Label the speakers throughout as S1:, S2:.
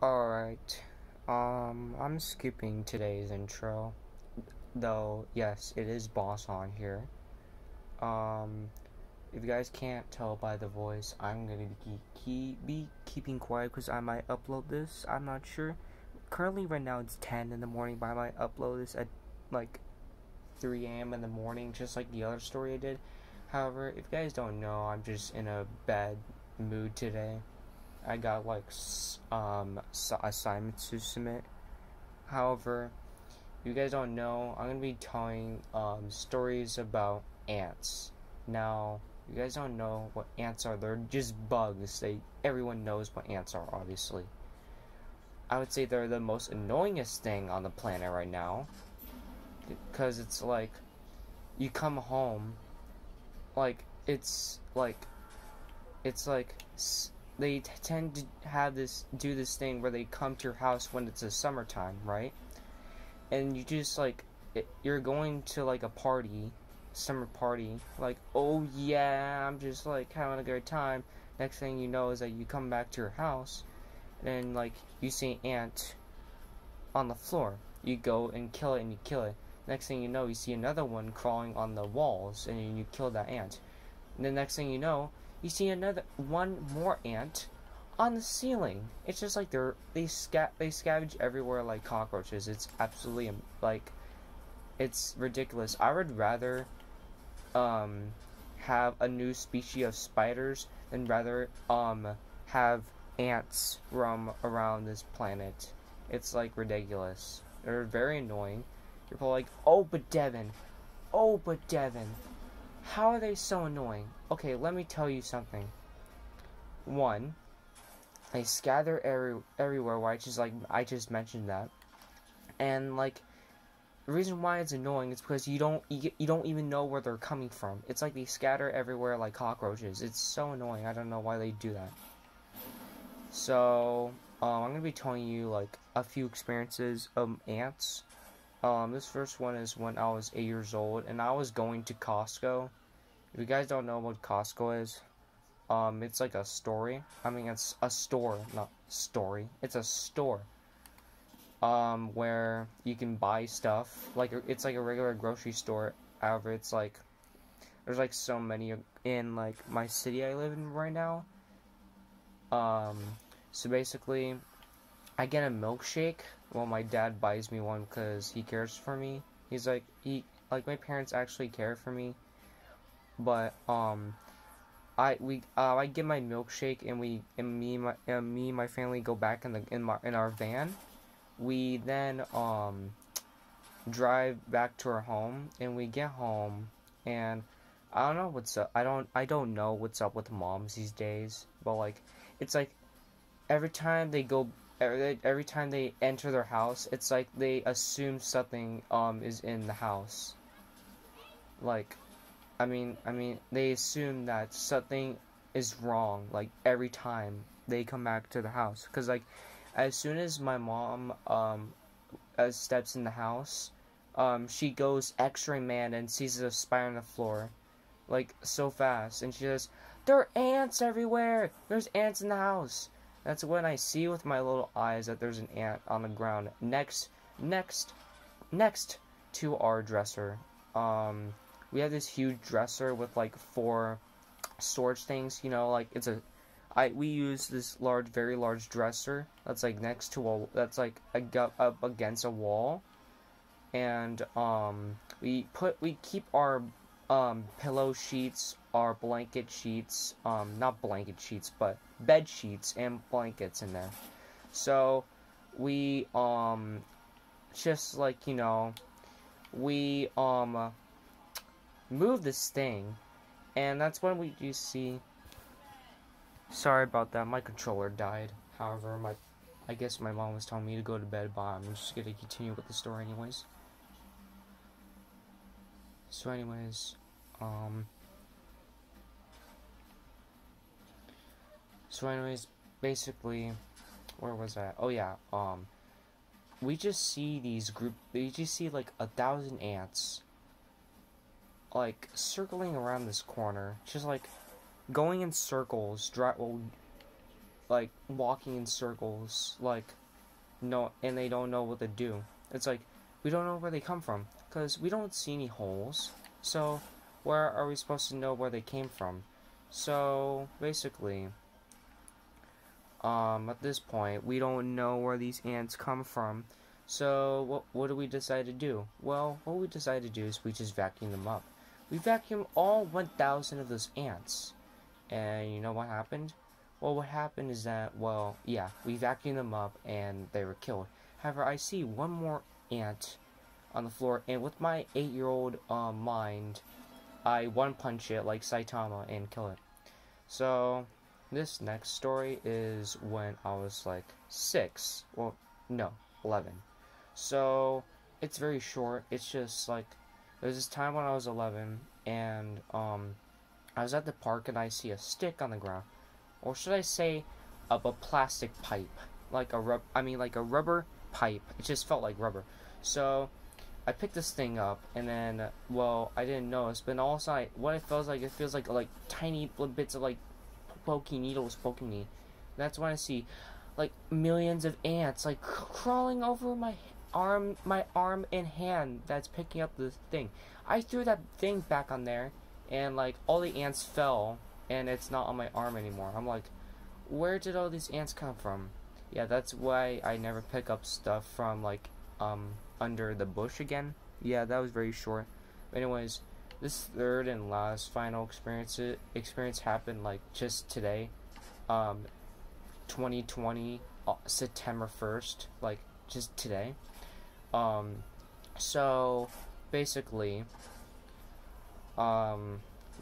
S1: Alright, I'm skipping today's intro, though, yes, it is Boss on here. Um, if you guys can't tell by the voice, I'm gonna be keeping quiet because I might upload this, I'm not sure. Currently, right now, it's 10 in the morning, but I might upload this at, like, 3 a.m. in the morning, just like the other story I did. However, if you guys don't know, I'm just in a bad mood today. I got like assignments to submit. However, if you guys don't know, I'm gonna be telling stories about ants. Now, if you guys don't know what ants are, they're just bugs. Everyone knows what ants are, obviously. I would say they're the most annoyingest thing on the planet right now, because it's like you come home, like it's like they tend to do this thing where they come to your house when it's a summertime, right? And you just you're going to like a party, summer party, like, oh yeah, I'm just like having a good time. Next thing you know is that you come back to your house and like you see an ant on the floor. You go and kill it and you kill it. Next thing you know, you see another one crawling on the walls and you kill that ant. And the next thing you know, you see one more ant on the ceiling. It's just like they scavenge everywhere like cockroaches. It's absolutely it's ridiculous. I would rather have a new species of spiders than rather have ants roam around this planet. It's like ridiculous. They're very annoying. You're probably like, oh but Devin, how are they so annoying? Okay, let me tell you something. One, they scatter everywhere, which is like I just mentioned that, and like the reason why it's annoying is because you don't even know where they're coming from. It's like they scatter everywhere like cockroaches. It's so annoying. I don't know why they do that. So I'm gonna be telling you like a few experiences of ants. This first one is when I was 8 years old and I was going to Costco. If you guys don't know what Costco is, it's like a story. I mean, it's a store, not story. It's a store. Where you can buy stuff. Like, it's like a regular grocery store. However, it's like, there's like so many in like my city I live in right now. So basically, I get a milkshake. Well, my dad buys me one because he cares for me. He's like, my parents actually care for me. But, I get my milkshake and me and my family go back in our van. We then drive back to our home and we get home and I don't know what's up. I don't know what's up with moms these days, but like it's like every time every time they enter their house, it's like they assume something is in the house. Like I mean, they assume that something is wrong, like, every time they come back to the house. Because, like, as soon as my mom, steps in the house, she goes X-ray man and sees a spider on the floor, like, so fast. And she says, there are ants everywhere! There's ants in the house! That's when I see with my little eyes that there's an ant on the ground next to our dresser. We have this huge dresser with like 4 storage things, you know, like we use this very large dresser that's like next to that's like up against a wall, and we keep our pillow sheets, our blanket sheets, not blanket sheets, but bed sheets and blankets in there. So we just like, you know, we move this thing, and that's when we do see. Sorry about that, my controller died. However, I guess my mom was telling me to go to bed, but I'm just gonna continue with the story anyways. So anyways, basically, where was I? Oh yeah, we just see like 1,000 ants like circling around this corner, just like going in circles, like walking in circles, like no, and they don't know what to do. It's like we don't know where they come from because we don't see any holes. So where are we supposed to know where they came from? So basically, at this point, we don't know where these ants come from. So what do we decide to do? Well, what we decide to do is we just vacuum them up. We vacuum all 1,000 of those ants. And you know what happened? Well, what happened is that, well, yeah, we vacuumed them up and they were killed. However, I see one more ant on the floor, and with my 8-year-old mind, I one-punch it like Saitama and kill it. So, this next story is when I was like 6. Well, no, 11. So, it's very short. It's just like, there's this time when I was 11, and I was at the park and I see a stick on the ground, or should I say, a plastic pipe, like a rubber pipe. It just felt like rubber. So I picked this thing up, and then, well, I didn't notice, but also what it feels like tiny bits of like poking needles poking me. That's when I see like millions of ants like crawling over my arm and hand that's picking up the thing. I threw that thing back on there, and like all the ants fell, and it's not on my arm anymore. I'm like, where did all these ants come from? Yeah, that's why I never pick up stuff from like under the bush again. Yeah, that was very short. But anyways, this third and last final experience happened like just today, 2020, September 1st, like just today. So basically,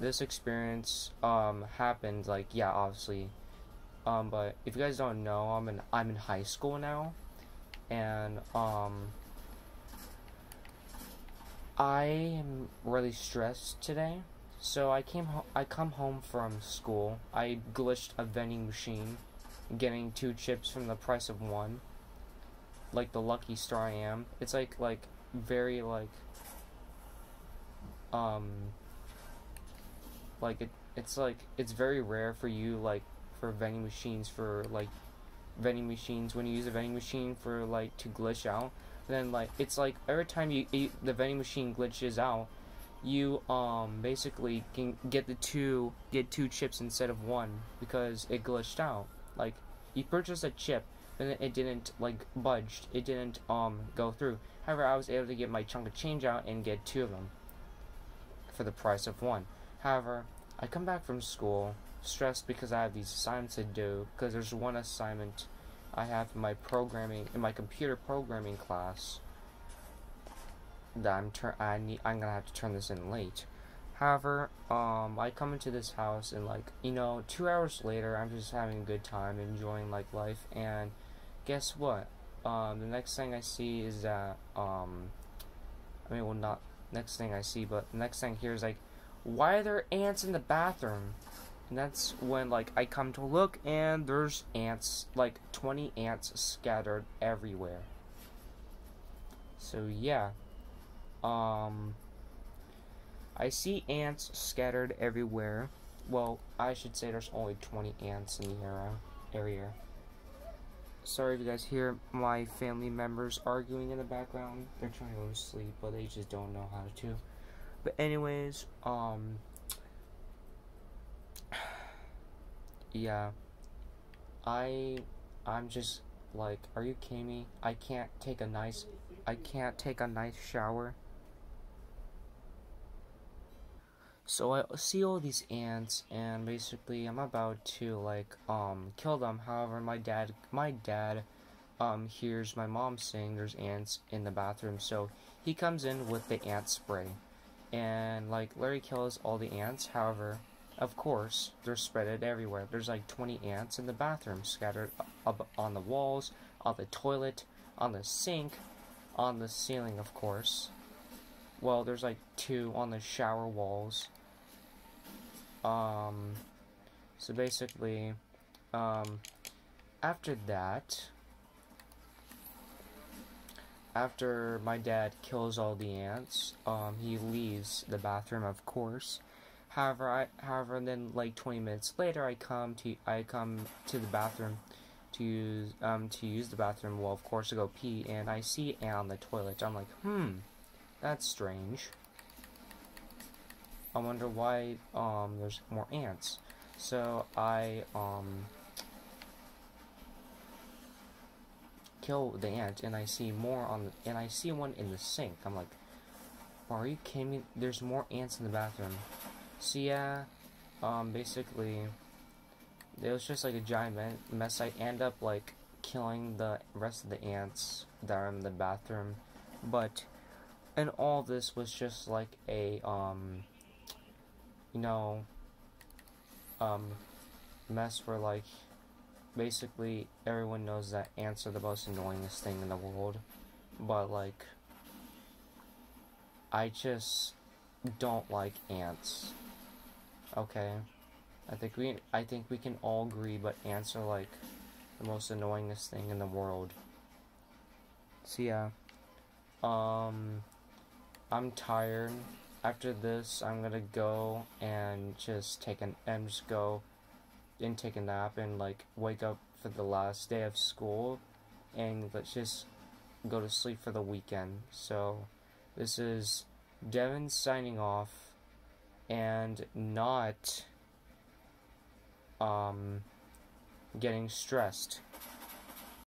S1: this experience happened like, yeah, obviously, but if you guys don't know, I'm in high school now, and I am really stressed today. So I come home from school. I glitched a vending machine, getting 2 chips from the price of 1. Like the lucky star I am. It's like very it's very rare for you, like, for vending machines when you use a vending machine for like to glitch out. Then like it's like every time the vending machine glitches out, you basically can get 2 chips instead of 1 because it glitched out. Like, you purchased a chip and it didn't like budged. It didn't go through. However, I was able to get my chunk of change out and get 2 of them for the price of 1. However, I come back from school stressed because I have these assignments to do, because there's one assignment I have in my computer programming class that I'm gonna have to turn this in late. However, I come into this house and 2 hours later, I'm just having a good time, enjoying like life, and guess what? The next thing I see is that not next thing I see, but the next thing here is like, why are there ants in the bathroom? And that's when I come to look, and there's ants, like 20 ants scattered everywhere. So yeah, I see ants scattered everywhere. Well, I should say there's only 20 ants in the area. Sorry if you guys hear my family members arguing in the background. They're trying to go to sleep, but they just don't know how to. But anyways, yeah, I'm just like, are you kidding me? I can't take a nice shower. So I see all these ants, and basically I'm about to kill them. However, my dad hears my mom saying there's ants in the bathroom, so he comes in with the ant spray, and Larry kills all the ants. However, of course, they're spread everywhere. There's 20 ants in the bathroom, scattered up on the walls, on the toilet, on the sink, on the ceiling, of course. Well, there's 2 on the shower walls. So basically, after that, after my dad kills all the ants, he leaves the bathroom, of course. However, then like 20 minutes later, I come to the bathroom to use the bathroom. Well, of course, to go pee, and I see an ant on the toilet. I'm like, that's strange. I wonder why there's more ants. So I kill the ant, and I see more and I see one in the sink. I'm like, are you kidding me? There's more ants in the bathroom. So yeah, basically, it was just like a giant mess. I end up like killing the rest of the ants that are in the bathroom, but and all this was just like a you know mess where like basically everyone knows that ants are the most annoyingest thing in the world, but like I just don't like ants. Okay, I think we can all agree, but ants are like the most annoyingest thing in the world. So yeah, I'm tired. After this, I'm gonna go and just take a nap and like wake up for the last day of school, and let's just go to sleep for the weekend. So this is Devin signing off, and not getting stressed.